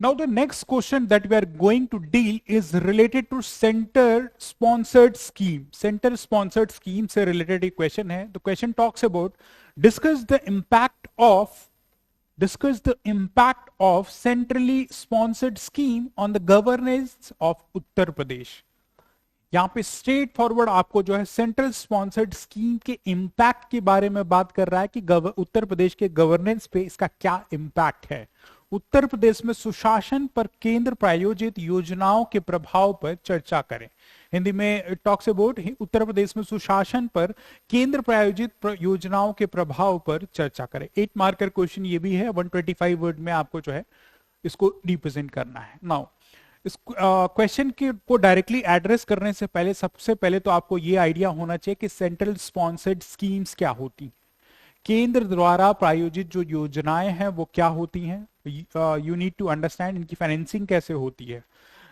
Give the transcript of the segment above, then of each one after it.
Now the next question that we are going to deal is related to center sponsored scheme. Center sponsored scheme से related एक question है. The question talks about discuss the impact of centrally sponsored scheme on the governance of Uttar Pradesh. यहाँ पे straight forward आपको जो है central sponsored scheme के impact के बारे में बात कर रहा है कि उत्तर प्रदेश के गवर्नेंस पे इसका क्या इम्पैक्ट है. उत्तर प्रदेश में सुशासन पर केंद्र प्रायोजित योजनाओं के प्रभाव पर चर्चा करें. हिंदी में टॉक्स अबाउट उत्तर प्रदेश में सुशासन पर केंद्र प्रायोजित योजनाओं के प्रभाव पर चर्चा करें. 8 मार्कर क्वेश्चन ये भी है. 125 वर्ड में आपको जो है इसको रिप्रेजेंट करना है. नाउ इस क्वेश्चन को डायरेक्टली एड्रेस करने से पहले सबसे पहले तो आपको ये आइडिया होना चाहिए कि सेंट्रल स्पॉन्सर्ड स्कीम्स क्या होती हैं. केंद्र द्वारा प्रायोजित जो योजनाएं हैं वो क्या होती हैं. यू नीड टू अंडरस्टैंड इनकी फाइनेंसिंग कैसे होती है.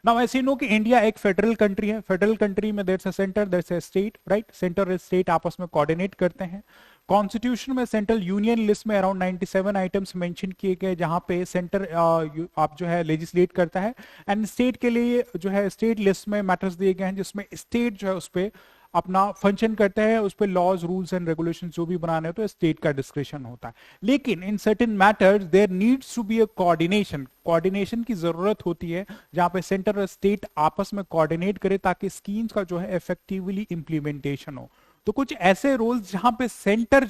नाउ ऐसे नो कि इंडिया एक फेडरल कंट्री है. फेडरल कंट्री में there is a centre, there is a state, right. Centre और स्टेट आपस में कोऑर्डिनेट करते हैं. कॉन्स्टिट्यूशन में सेंट्रल यूनियन लिस्ट में अराउंड 97 आइटम्स मेंशन किए गए जहां पे सेंटर आप जो है लेजिस्लेट करता है. एंड स्टेट के लिए जो है स्टेट लिस्ट में मैटर्स दिए गए हैं जिसमें स्टेट जो है उस पर अपना फंक्शन करता है. उस पर लॉज रूल्स एंड रेगुलेशन जो भी बनाने हो तो स्टेट का डिस्क्रिप्शन होता है. लेकिन in certain matters there needs to be a coordination की जरूरत होती है जहां पे सेंटर और स्टेट आपस में कोऑर्डिनेट करे ताकि स्कीम्स का जो है इफेक्टिवली इंप्लीमेंटेशन हो. तो कुछ ऐसे रोल्स जहां पे सेंटर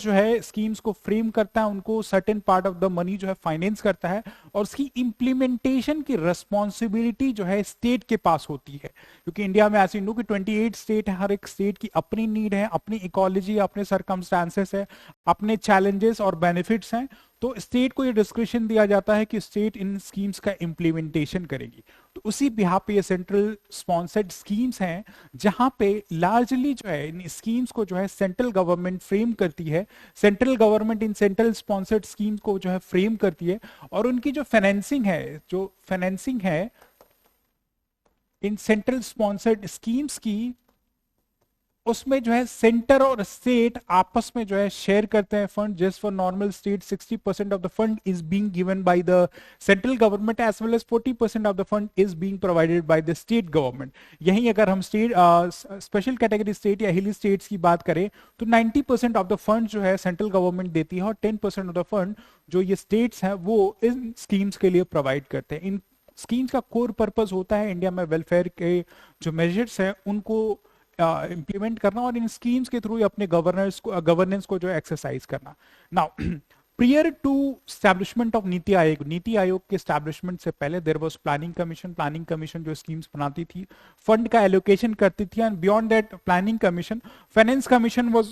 जो है स्कीम्स को फ्रेम करता है, उनको certain part of the money जो है फाइनेंस करता है और उसकी इंप्लीमेंटेशन की रिस्पॉन्सिबिलिटी जो है स्टेट के पास होती है. क्योंकि इंडिया में ऐसे नो कि 28 स्टेट है. हर एक स्टेट की अपनी नीड है, अपनी इकोलॉजी, अपने सर्कमस्टांसेस है, अपने चैलेंजेस और बेनिफिट्स हैं. तो स्टेट को ये डिस्क्रिप्शन दिया जाता है कि स्टेट इन स्कीम्स का इंप्लीमेंटेशन करेगी. तो उसी बिहाफ पे ये सेंट्रल स्पॉन्सर्ड स्कीम्स हैं जहां पे लार्जली जो है इन स्कीम्स को जो है सेंट्रल गवर्नमेंट फ्रेम करती है. Central government in central sponsored schemes को जो है फ्रेम करती है और उनकी जो फाइनेंसिंग है इन सेंट्रल स्पॉन्सर्ड स्कीम्स की, उसमें जो है सेंटर और स्टेट आपस में जो है शेयर करते हैं fund. Just for normal state 60% of the fund is being given by the central government as well as 40% of the fund is being provided by the state government. यहीं अगर हम स्टेट स्पेशल कैटेगरी स्टेट या हिली states की बात करें तो 90% of the fund जो है सेंट्रल गवर्नमेंट देती है और 10% ऑफ द फंड जो ये स्टेट्स हैं वो इन स्कीम्स के लिए प्रोवाइड करते हैं. इन स्कीम्स का कोर पर्पज होता है इंडिया में वेलफेयर के जो मेजर्स हैं उनको इंप्लीमेंट करना और इन स्कीम्स के थ्रू अपने गवर्नेंस को जो एक्सरसाइज करना. Now prior to establishment of Niti Aayog के स्टैब्लिशमेंट से पहले देयर वाज प्लानिंग कमीशन जो स्कीम्स बनाती थी, फंड का एलोकेशन करती थी. And beyond that planning commission, finance commission was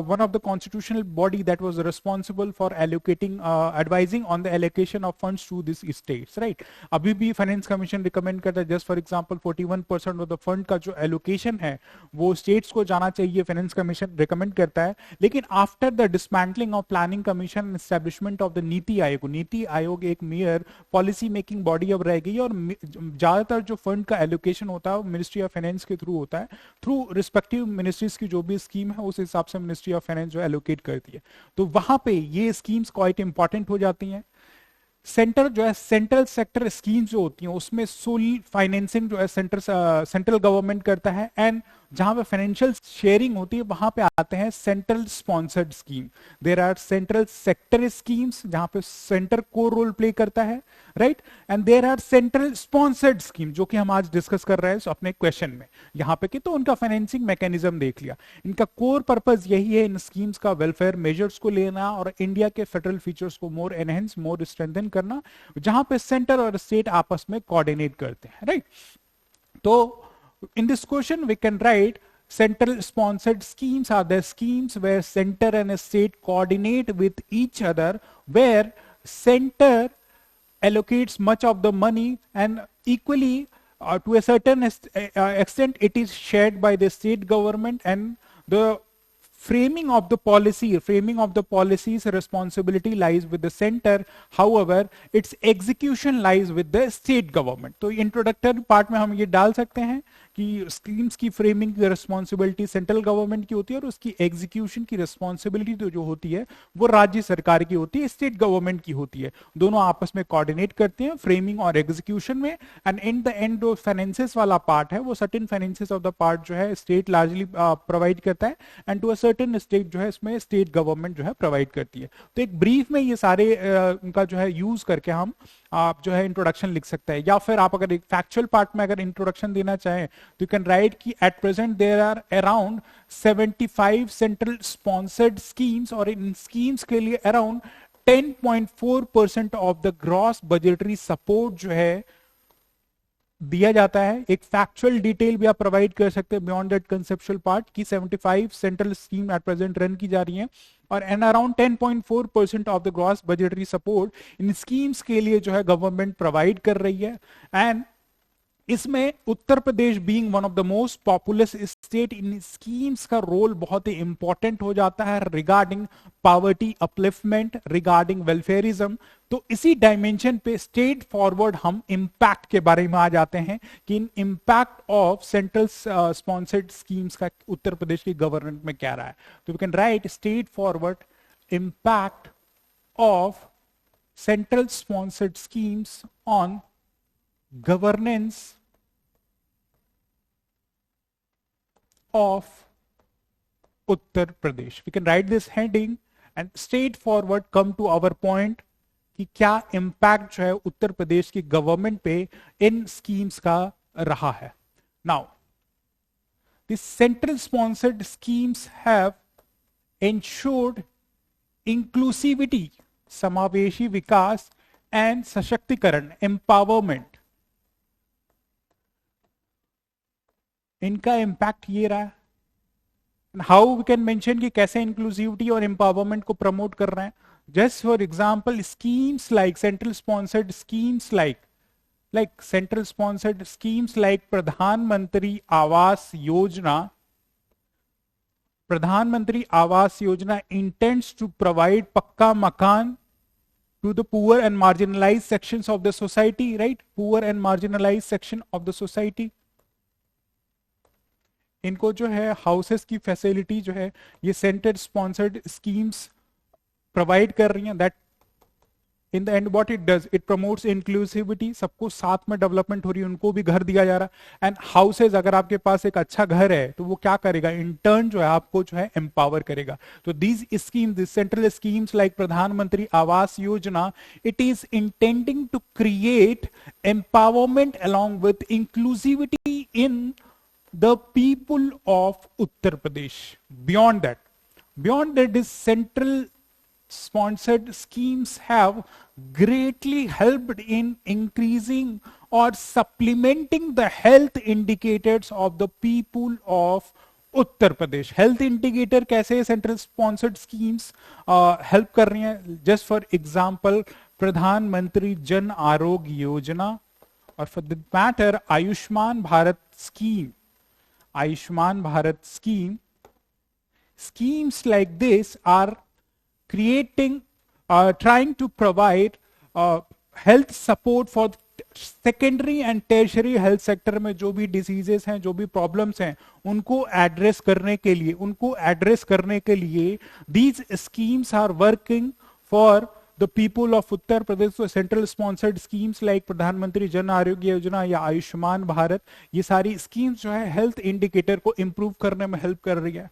one of the constitutional body that was responsible for allocating advising on the allocation of funds to this states, right. अभी भी finance commission recommend करता है just for example 41% of the fund का जो allocation है वो states को जाना चाहिए, फाइनेंस कमीशन रिकमेंड करता है. लेकिन after the dismantling of planning commission, establishment of the NITI Aayog एक मेयर पॉलिसी मेकिंग बॉडी अब रह गई और ज्यादातर जो फंड का एलोकेशन होता है वो मिनिस्ट्री ऑफ फाइनेंस के थ्रू होता है. थ्रू रिस्पेक्टिव मिनिस्ट्रीज की जो भी स्कीम है उस हिसाब से मिनिस्ट्री ऑफ फाइनेंस जो एलोकेट करती है. तो वहां पे ये स्कीम्स क्वाइट इंपॉर्टेंट हो जाती हैं. सेंटर जो है सेंट्रल सेक्टर स्कीम्स जो होती हैं उसमें सोल फाइनेंसिंग जो है सेंट्रल गवर्नमेंट करता है. एंड जहां पे फाइनेंशियल शेयरिंग होती है वहां पे आते हैं central sponsored scheme. There are central sector schemes जहां पे सेंटर को रोल प्ले करता है, right. And there are central sponsored scheme जो कि हम आज डिस्कस कर रहे हैं अपने क्वेश्चन में यहां पे कि तो उनका फाइनेंसिंग मैकेनिज्म देख लिया. इनका कोर पर्पज यही है इन स्कीम्स का वेलफेयर मेजर्स को लेना और इंडिया के फेडरल फीचर्स को मोर एनहेंस, मोर स्ट्रेंथन करना, जहां पे सेंटर और स्टेट आपस में कोऑर्डिनेट करते हैं, राइट. तो in this question we can write central sponsored schemes are the schemes where center and state coordinate with each other, where center allocates much of the money and equally to a certain extent it is shared by the state government. And the framing of the policies responsibility lies with the center, however its execution lies with the state government. तो introductory part में हम ये डाल सकते हैं schemes की framing की responsibility central government की होती है और उसकी एग्जीक्यूशन की रिस्पॉन्सिबिलिटी तो जो होती है वो राज्य सरकार की होती है, स्टेट गवर्नमेंट की होती है। दोनों आपस में कोऑर्डिनेट करते हैं फ्रेमिंग और एग्जीक्यूशन में। एंड इन द एंड जो फाइनेंसेस वाला पार्ट है वो certain finances of the part जो है स्टेट लार्जली प्रोवाइड करता है, and to a certain state जो है इसमें स्टेट गवर्नमेंट जो है प्रोवाइड करती है। तो एक ब्रीफ में ये सारे उनका जो है यूज करके हम आप जो है इंट्रोडक्शन लिख सकते हैं, या फिर आप अगर एक फैक्चुअल पार्ट में अगर इंट्रोडक्शन देना चाहें तो यू कैन राइट कि at present there are around 75 central sponsored schemes, और इन स्कीम्स के लिए around 10.4% of the gross budgetary support जो है दिया जाता है। एक फैक्चुअल डिटेल भी आप प्रोवाइड कर सकते हैं बियॉन्ड दैट कंसेप्चुअल पार्ट की 75 central scheme at present run की जा रही है, और an around 10.4% of the gross budgetary support इन स्कीम्स के लिए जो है गवर्नमेंट प्रोवाइड कर रही है। एंड इसमें Uttar Pradesh being one of the most populous state, इन स्कीम्स का रोल बहुत ही इंपॉर्टेंट हो जाता है regarding poverty upliftment, regarding welfarism. तो इसी डायमेंशन पे स्टेट फॉरवर्ड हम इंपैक्ट के बारे में आ जाते हैं कि इन impact of central sponsored schemes का उत्तर प्रदेश की गवर्नमेंट में क्या रहा है। तो we can write straightforward impact of central sponsored schemes on governance of Uttar Pradesh. We can write this heading and straightforward come to our point कि क्या impact जो है उत्तर प्रदेश की गवर्नमेंट पे इन स्कीम्स का रहा है। Now, the central sponsored schemes have ensured inclusivity, समावेशी विकास एंड सशक्तिकरण, empowerment। इनका इंपैक्ट ये रहा है। हाउ वी कैन मेंशन कि कैसे इंक्लूसिविटी और एम्पावरमेंट को प्रमोट कर रहे हैं। Just for example schemes like central sponsored schemes like central sponsored schemes like Pradhan Mantri Awas योजना। प्रधानमंत्री आवास योजना इंटेंड्स टू प्रोवाइड पक्का मकान to the poor and marginalized sections of the society, right? Poor and marginalized section of the society. इनको जो है houses की facility जो है ये सेंटर स्पॉन्सर्ड स्कीम्स प्रोवाइड कर रही हैं। That in the and what it does, it promotes inclusivity, सबको साथ में डेवलपमेंट हो रही है, उनको भी घर दिया जा रहा है। एंड हाउसेज, अगर आपके पास एक अच्छा घर है तो वो क्या करेगा, इन टर्न जो है आपको जो है एम्पावर करेगा। तो these scheme, this central schemes like Pradhan Mantri Awas Yojana, it is intending to create empowerment along with inclusivity in the people of Uttar Pradesh. Beyond that, this central sponsored schemes have greatly helped in increasing or supplementing the health indicators of the people of Uttar Pradesh. Health indicator कैसे central sponsored schemes help कर रही हैं। Just for example प्रधानमंत्री जन आरोग्य योजना, और for that matter Ayushman Bharat scheme, Ayushman Bharat scheme. Schemes like this are trying to provide health support for secondary and tertiary health sector में जो भी diseases हैं, जो भी प्रॉब्लम्स हैं, उनको एड्रेस करने के लिए these schemes are working for the people of Uttar Pradesh। so central sponsored schemes like प्रधानमंत्री जन आरोग्य योजना या आयुष्मान भारत, ये सारी स्कीम्स जो है हेल्थ इंडिकेटर को इंप्रूव करने में हेल्प कर रही है।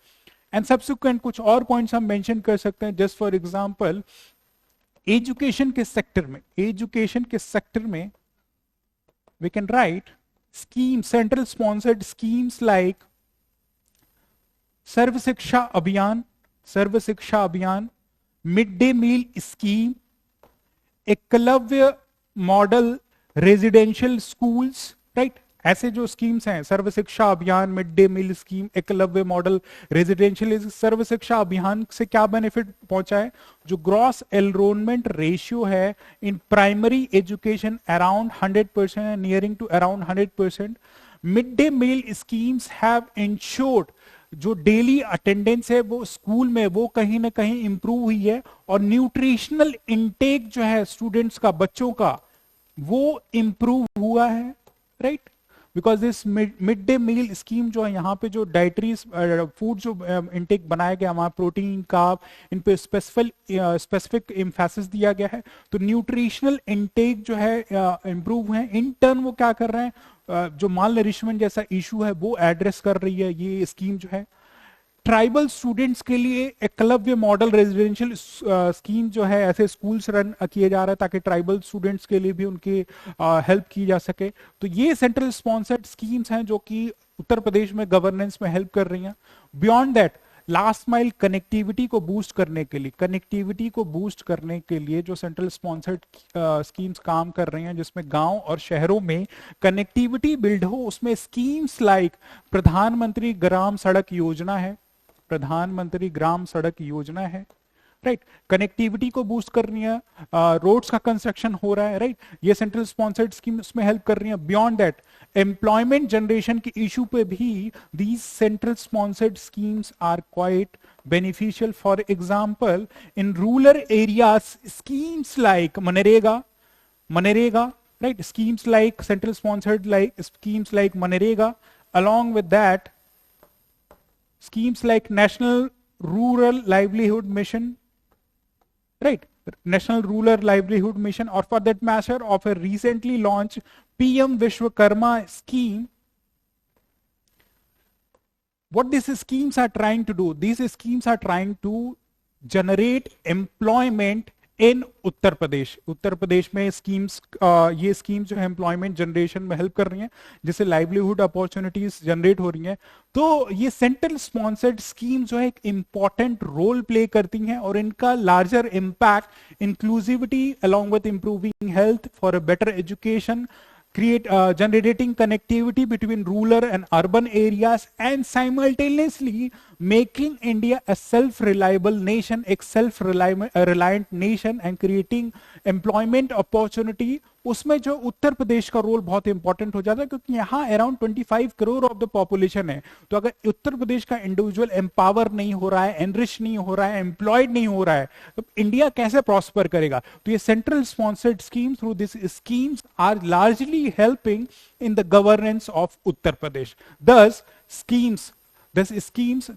एंड सब्सिक्वेंट कुछ और पॉइंट्स हम मेंशन कर सकते हैं। जस्ट फॉर एग्जांपल एजुकेशन के सेक्टर में we can write scheme, central sponsored schemes like Sarva Shiksha Abhiyan, mid day meal scheme, Eklavya model residential schools, right. ऐसे जो स्कीम्स हैं, Sarva Shiksha Abhiyan, mid day meal scheme, Eklavya model residential. Sarva Shiksha Abhiyan से क्या बेनिफिट पहुंचा है, जो ग्रॉस एनरोलमेंट रेशियो है in primary education around 100%, nearing to around 100%। Mid day meal schemes have ensured जो डेली अटेंडेंस है वो स्कूल में वो कहीं ना कहीं इंप्रूव हुई है, और न्यूट्रिशनल इनटेक जो है स्टूडेंट्स का, बच्चों का, वो इंप्रूव हुआ है, right. Because this mid day meal scheme जो है, यहाँ पे जो डाइटरी फूड जो इनटेक बनाया गया, वहाँ प्रोटीन कार्ब इन पे स्पेसिफिक एम्फेसिस दिया गया है। तो न्यूट्रिशनल इनटेक जो है इम्प्रूव है। इन टर्न वो क्या कर रहे हैं, जो माल नरिशमेंट जैसा इशू है वो एड्रेस कर रही है ये स्कीम जो है। ट्राइबल स्टूडेंट्स के लिए एकलव्य मॉडल रेजिडेंशियल स्कीम जो है, ऐसे स्कूल्स रन किए जा रहे हैं ताकि ट्राइबल स्टूडेंट्स के लिए भी उनकी हेल्प की जा सके। तो ये सेंट्रल स्पॉन्सर्ड स्कीम्स हैं जो कि उत्तर प्रदेश में गवर्नेंस में हेल्प कर रही हैं। Beyond that, last mile connectivity को बूस्ट करने के लिए जो सेंट्रल स्पॉन्सर्ड स्कीम्स काम कर रही हैं, जिसमें गांव और शहरों में कनेक्टिविटी बिल्ड हो, उसमें स्कीम्स लाइक प्रधानमंत्री ग्राम सड़क योजना है, राइट। कनेक्टिविटी को बूस्ट करनी है, रोड्स का कंस्ट्रक्शन हो रहा है, राइट। ये सेंट्रल स्पॉन्सर्ड स्कीम उसमें हेल्प कर रही है। बियॉन्ड दैट, एम्प्लॉयमेंट जनरेशन के इशू पे भी these central sponsored schemes are quite beneficial. For example, in rural areas schemes like मनरेगा, right, schemes like central sponsored like schemes like मनरेगा, along with that schemes like national rural livelihood mission, right, national rural livelihood mission, or for that matter of a recently launched PM Vishwakarma scheme. What these schemes are trying to do, these schemes are trying to generate employment इन उत्तर प्रदेश में schemes, ये schemes जो है employment generation में help कर रही हैं, जिससे livelihood opportunities generate हो रही हैं। तो ये सेंट्रल स्पॉन्सर्ड स्कीम जो है एक इंपॉर्टेंट रोल प्ले करती हैं, और इनका larger impact inclusivity along with improving health for a better education, generating connectivity between rural and urban areas, and simultaneously making India a self-reliable nation, a self-reliant nation, and creating employment opportunity। उसमें जो उत्तर प्रदेश का role बहुत important हो जाता है, क्योंकि यहाँ around 25 crore of the population है। तो अगर उत्तर प्रदेश का इंडिविजुअल एम्पावर नहीं हो रहा है, एनरिच नहीं हो रहा है, एम्प्लॉयड नहीं हो रहा है, तो इंडिया कैसे प्रॉस्पर करेगा? तो ये central sponsored scheme through this schemes are largely helping in the governance of Uttar Pradesh. Thus,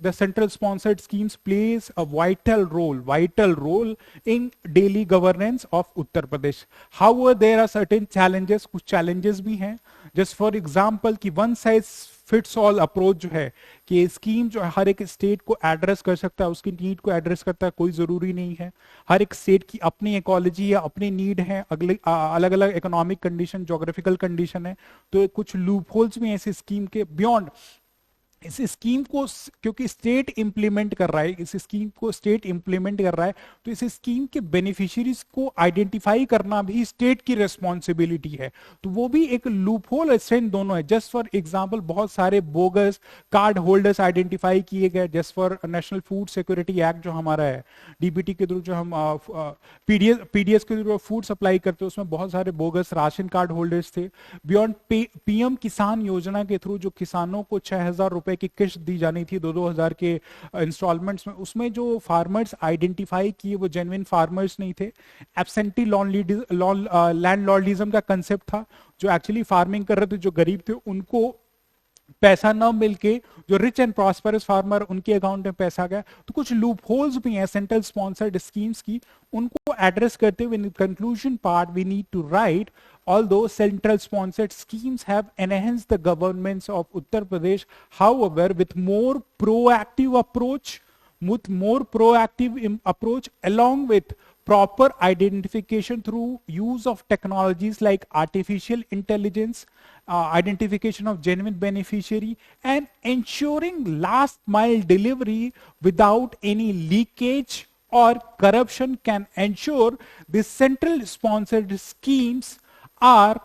the central sponsored schemes plays a vital role in daily governance of Uttar Pradesh. However, there are certain challenges, कुछ challenges भी हैं। Just for example, कि one size fits all approach जो है, कि scheme जो हर एक state को एड्रेस कर सकता है, उसकी नीड को एड्रेस करता है, कोई जरूरी नहीं है। हर एक स्टेट की अपनी इकोलॉजी है, अपनी नीड है, अलग अलग इकोनॉमिक कंडीशन, ज्योग्राफिकल कंडीशन है। तो कुछ लूप होल्स भी हैं इस स्कीम के। बियॉन्ड इस स्कीम को, क्योंकि स्टेट इंप्लीमेंट कर रहा है, तो इस स्कीम के बेनिफिशियरीज को आइडेंटिफाई करना भी स्टेट की रेस्पॉन्सिबिलिटी है। तो वो भी एक लूप होल स्ट्रेंथ दोनों है। जस्ट फॉर एग्जांपल, बहुत सारे बोगस कार्ड होल्डर्स आइडेंटिफाई किए गए। Just for national food security act जो हमारा है, डीबीटी के थ्रू जो हम पीडीएस के थ्रू फूड सप्लाई करते हैं, उसमें बहुत सारे बोगस राशन कार्ड होल्डर्स थे। बियॉन्ड पीएम किसान योजना के थ्रू जो किसानों को 6,000 रुपए की किस्त दी जानी थी 2-2 हजार के इंस्टॉलमेंट्स में, उसमें जो फार्मर्स आइडेंटिफाई किए वो जेन्युइन फार्मर्स नहीं थे। एब्सेंटी लैंडलॉर्डिज्म का कंसेप्ट था, जो एक्चुअली फार्मिंग कर रहे थे, जो गरीब थे, उनको पैसा न मिलके जो रिच एंड प्रॉस्परस फार्मर, उनके अकाउंट में पैसा गया। तो कुछ लूप होल्स भी हैं सेंट्रल स्पॉन्सर्ड स्कीम्स की, उनको एड्रेस करते हुए in conclusion part we need to write, although central sponsored schemes have enhanced the governments of Uttar Pradesh, however with more proactive approach along with proper identification through use of technologies like artificial intelligence, identification of genuine beneficiary, and ensuring last mile delivery without any leakage or corruption can ensure the central sponsored schemes are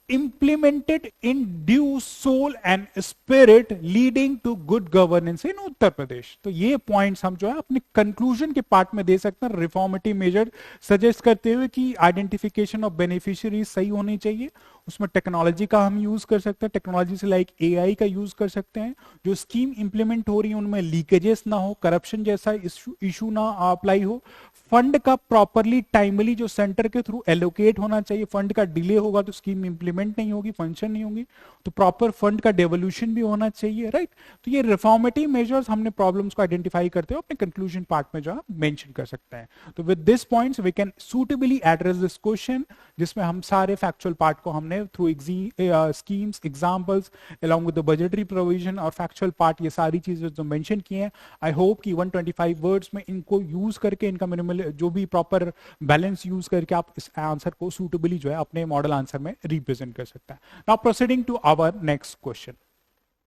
implemented in due soul and spirit, leading to good governance in Uttar Pradesh. तो ये points हम जो है अपने conclusion के part में दे सकते हैं, रिफॉर्मेटिव मेजर सजेस्ट करते हुए कि आइडेंटिफिकेशन ऑफ बेनिफिशियरी सही होनी चाहिए, उसमें टेक्नोलॉजी का हम यूज कर सकते हैं, टेक्नोलॉजी से लाइक एआई का यूज कर सकते हैं, जो स्कीम इंप्लीमेंट हो रही है उनमें लीकेजेस ना हो, करप्शन जैसा इशू ना अप्लाई हो, फंड का प्रॉपरली टाइमली जो सेंटर के थ्रू एलोकेट होना चाहिए, फंड का डिले होगा तो स्कीम इंप्लीमेंट गवर्नमेंट नहीं होगी, फंक्शन नहीं होगी, तो प्रॉपर फंड का डेवोल्यूशन भी होना चाहिए, राइट। तो ये रिफॉर्मेटिव मेजर्स हमने प्रॉब्लम्स को आइडेंटिफाई करते हुए अपने कंक्लूजन पार्ट में जो है मेंशन कर सकते हैं। तो with this points we can suitably address this question, जिसमें हम सारे फैक्चुअल पार्ट को हमने through schemes, examples, along with the budgetary provision और factual part, ये सारी चीजें जो मेंशन की हैं, आई होप कि 125 वर्ड्स में इनको यूज करके, इनका मिनिमल जो भी प्रॉपर बैलेंस यूज करके आप इस आंसर को सूटेबली जो है अपने मॉडल आंसर में रिप्रेजेंट कर सकते हैं। Now proceeding to our next question.